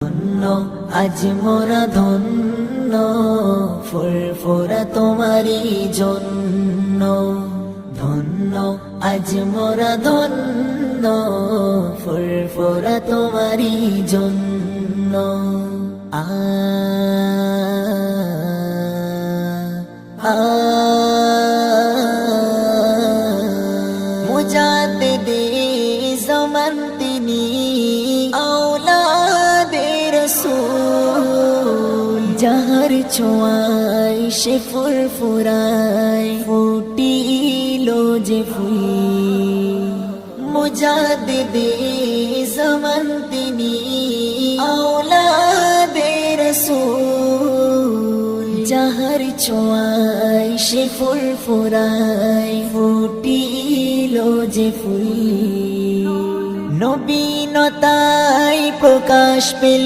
ধন্য আজ মোরা ধন্য, ফুরফুরা তোমারই জন্য। ধন্য আজ মোরা ধন্য, ফুরফুরা তোমারই জন্য। মুজাদ্দিদে জামান তিনি, আওলাদে রাসূল। যাহার ছোঁয়ায় সে ফুরফুরায়, ফুটিলো যে ফুল। মুজাদ্দিদে জামান তিনি, আওলাদে রাসূল। যাহার ছোঁয়ায় সে ফুরফুরায়, ফুটিলো যে ফুল। নবীনতায় প্রকাশ পেল